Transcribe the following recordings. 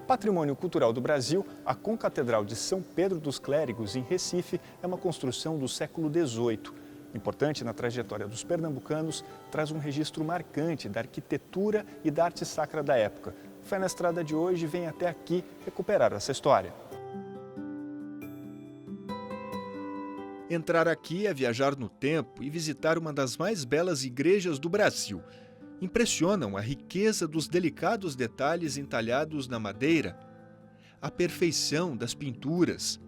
Patrimônio Cultural do Brasil, a Concatedral de São Pedro dos Clérigos, em Recife, é uma construção do século XVIII. Importante na trajetória dos pernambucanos, traz um registro marcante da arquitetura e da arte sacra da época. Fé na Estrada de hoje vem até aqui recuperar essa história. Entrar aqui é viajar no tempo e visitar uma das mais belas igrejas do Brasil. Impressionam a riqueza dos delicados detalhes entalhados na madeira, a perfeição das pinturas,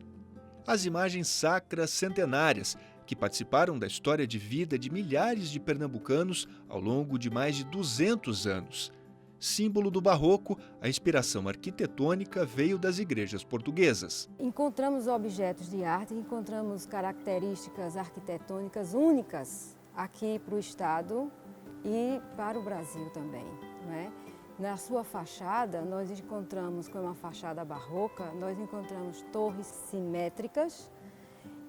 as imagens sacras centenárias que participaram da história de vida de milhares de pernambucanos ao longo de mais de 200 anos. Símbolo do barroco, a inspiração arquitetônica veio das igrejas portuguesas. Encontramos objetos de arte, encontramos características arquitetônicas únicas aqui para o estado e para o Brasil também, não é? Na sua fachada, nós encontramos, com uma fachada barroca, nós encontramos torres simétricas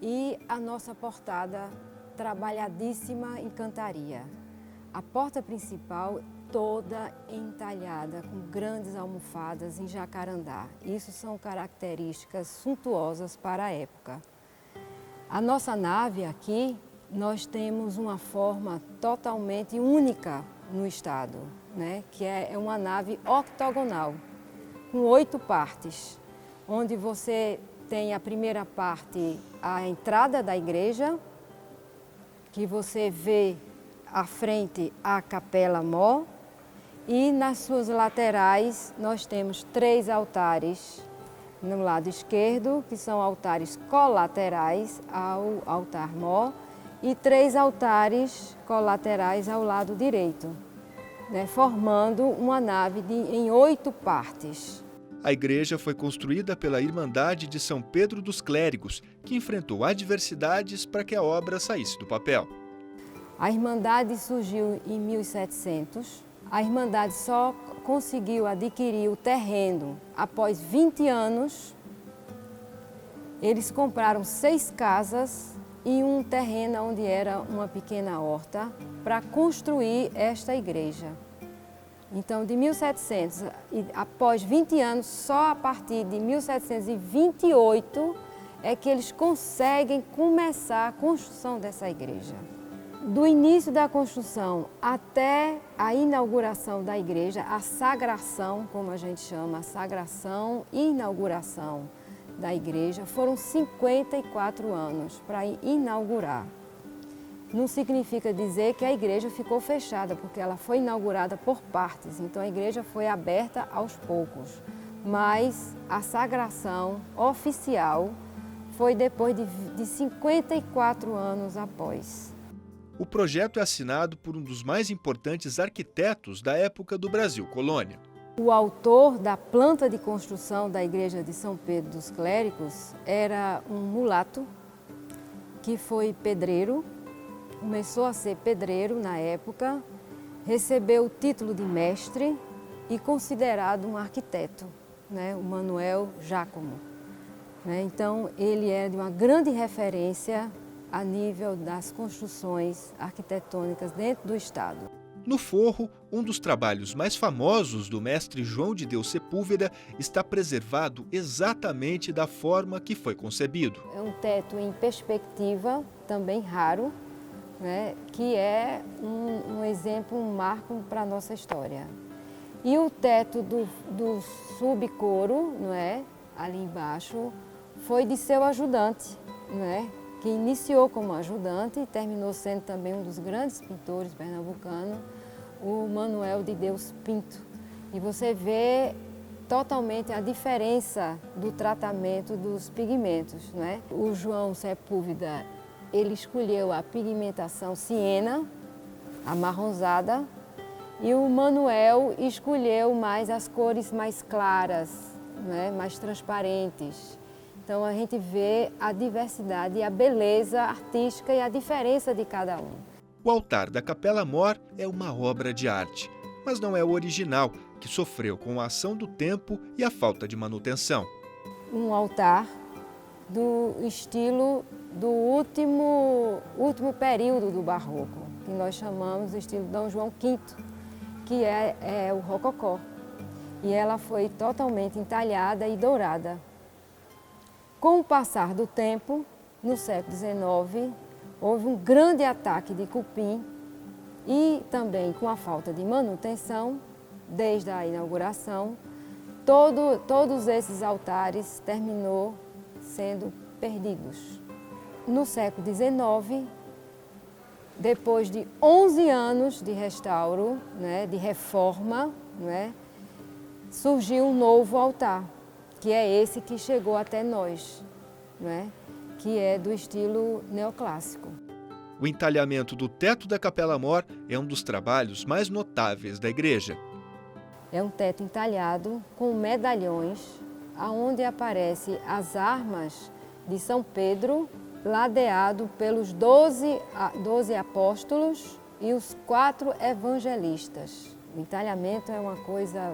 e a nossa portada trabalhadíssima em cantaria. A porta principal toda entalhada com grandes almofadas em jacarandá. Isso são características suntuosas para a época. A nossa nave aqui, nós temos uma forma totalmente única no estado, né? Que é uma nave octogonal, com 8 partes, onde você tem a primeira parte, a entrada da igreja, que você vê à frente a Capela Mor, e nas suas laterais nós temos 3 altares no lado esquerdo, que são altares colaterais ao altar Mor, e 3 altares colaterais ao lado direito, né, formando uma nave em 8 partes. A igreja foi construída pela Irmandade de São Pedro dos Clérigos, que enfrentou adversidades para que a obra saísse do papel. A Irmandade surgiu em 1700. A Irmandade só conseguiu adquirir o terreno após 20 anos. Eles compraram 6 casas e um terreno onde era uma pequena horta para construir esta igreja. Então, de 1700, após 20 anos, só a partir de 1728 é que eles conseguem começar a construção dessa igreja. Do início da construção até a inauguração da igreja, a sagração, como a gente chama, a sagração e inauguração da igreja, foram 54 anos para inaugurar. Não significa dizer que a igreja ficou fechada, porque ela foi inaugurada por partes, então a igreja foi aberta aos poucos. Mas a sagração oficial foi depois de 54 anos após. O projeto é assinado por um dos mais importantes arquitetos da época do Brasil Colônia. O autor da planta de construção da igreja de São Pedro dos Clérigos era um mulato que foi pedreiro, começou a ser pedreiro na época, recebeu o título de mestre e considerado um arquiteto, né, o Manuel Jácomo. Então, ele é de uma grande referência a nível das construções arquitetônicas dentro do estado. No forro, um dos trabalhos mais famosos do mestre João de Deus Sepúlveda está preservado exatamente da forma que foi concebido. É um teto em perspectiva, também raro, né, que é um exemplo, um marco para a nossa história. E o teto do subcoro, não é, ali embaixo, foi de seu ajudante, não é, que iniciou como ajudante e terminou sendo também um dos grandes pintores pernambucanos, o Manuel de Deus Pinto. E você vê totalmente a diferença do tratamento dos pigmentos, não é? O João Sepúlveda, ele escolheu a pigmentação siena, amarronzada, e o Manuel escolheu mais as cores mais claras, não é? Mais transparentes. Então a gente vê a diversidade e a beleza artística e a diferença de cada um. O altar da Capela Mor é uma obra de arte, mas não é o original, que sofreu com a ação do tempo e a falta de manutenção. Um altar do estilo do último período do Barroco, que nós chamamos de estilo Dom João V, que é o rococó. E ela foi totalmente entalhada e dourada. Com o passar do tempo, no século XIX, houve um grande ataque de cupim e também com a falta de manutenção, desde a inauguração, todos esses altares terminou sendo perdidos. No século XIX, depois de 11 anos de restauro, né, de reforma, né, surgiu um novo altar, que é esse que chegou até nós, né, que é do estilo neoclássico. O entalhamento do teto da Capela Mor é um dos trabalhos mais notáveis da igreja. É um teto entalhado com medalhões, onde aparecem as armas de São Pedro, ladeado pelos 12 apóstolos e os 4 evangelistas. O entalhamento é uma coisa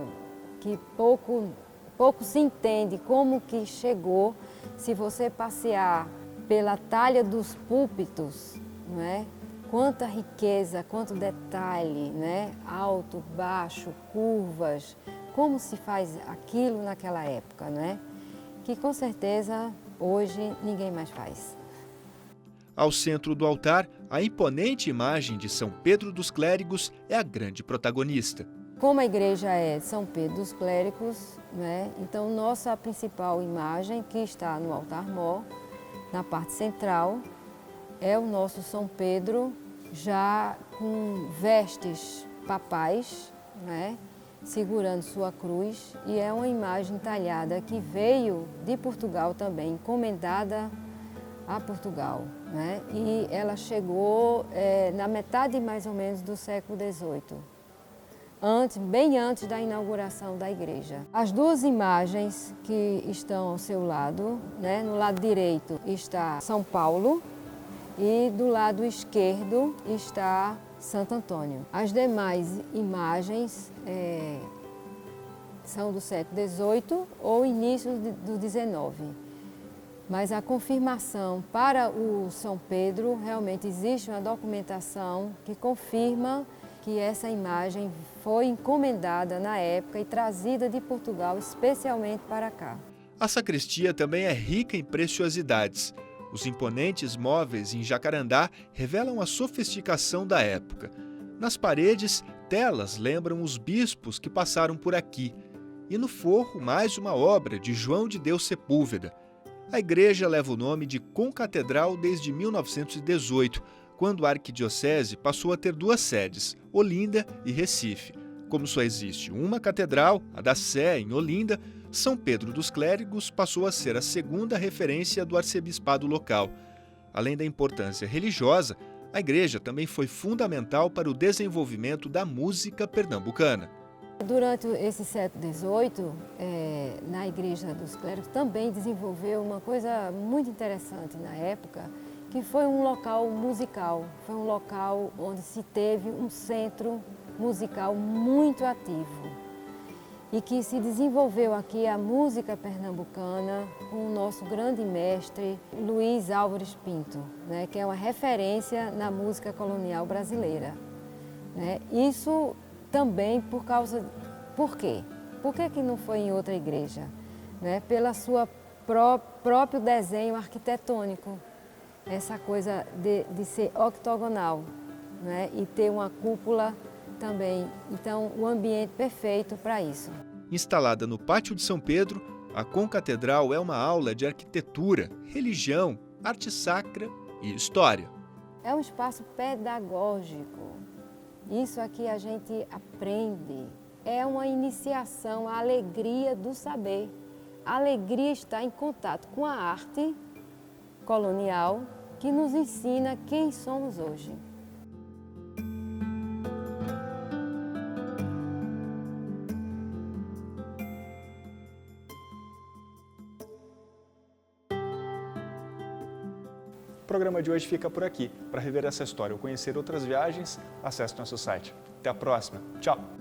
que pouco se entende como que chegou. Se você passear pela talha dos púlpitos, não é? Quanta riqueza, quanto detalhe, né? Alto, baixo, curvas, como se faz aquilo naquela época, né? Que com certeza hoje ninguém mais faz. Ao centro do altar, a imponente imagem de São Pedro dos Clérigos é a grande protagonista. Como a igreja é São Pedro dos Clérigos, né? Então nossa principal imagem, que está no altar-mor, na parte central, é o nosso São Pedro, já com vestes papais, né, segurando sua cruz, e é uma imagem talhada que veio de Portugal também, encomendada a Portugal, né, e ela chegou na metade mais ou menos do século XVIII, bem antes da inauguração da igreja. As duas imagens que estão ao seu lado, né, no lado direito está São Paulo, e do lado esquerdo está Santo Antônio. As demais imagens são do século XVIII ou início do XIX. Mas a confirmação para o São Pedro, realmente existe uma documentação que confirma que essa imagem foi encomendada na época e trazida de Portugal especialmente para cá. A sacristia também é rica em preciosidades. Os imponentes móveis em jacarandá revelam a sofisticação da época. Nas paredes, telas lembram os bispos que passaram por aqui. E no forro, mais uma obra de João de Deus Sepúlveda. A igreja leva o nome de concatedral desde 1918, quando a arquidiocese passou a ter 2 sedes, Olinda e Recife. Como só existe uma catedral, a da Sé, em Olinda, São Pedro dos Clérigos passou a ser a segunda referência do arcebispado local. Além da importância religiosa, a igreja também foi fundamental para o desenvolvimento da música pernambucana. Durante esse século XVIII, na Igreja dos Clérigos também desenvolveu uma coisa muito interessante na época, que foi um local musical, foi um local onde se teve um centro musical muito ativo e que se desenvolveu aqui a música pernambucana com o nosso grande mestre Luiz Álvares Pinto, né, que é uma referência na música colonial brasileira, né? Isso também por causa... Por quê? Por que não foi em outra igreja? Né? Pela sua próprio desenho arquitetônico, essa coisa de ser octogonal, né? E ter uma cúpula também. Então, o ambiente perfeito para isso. Instalada no Pátio de São Pedro, a concatedral é uma aula de arquitetura, religião, arte sacra e história. É um espaço pedagógico. Isso aqui a gente aprende. É uma iniciação à alegria do saber. A alegria está em contato com a arte colonial que nos ensina quem somos hoje. O programa de hoje fica por aqui. Para rever essa história ou conhecer outras viagens, acesse nosso site. Até a próxima. Tchau!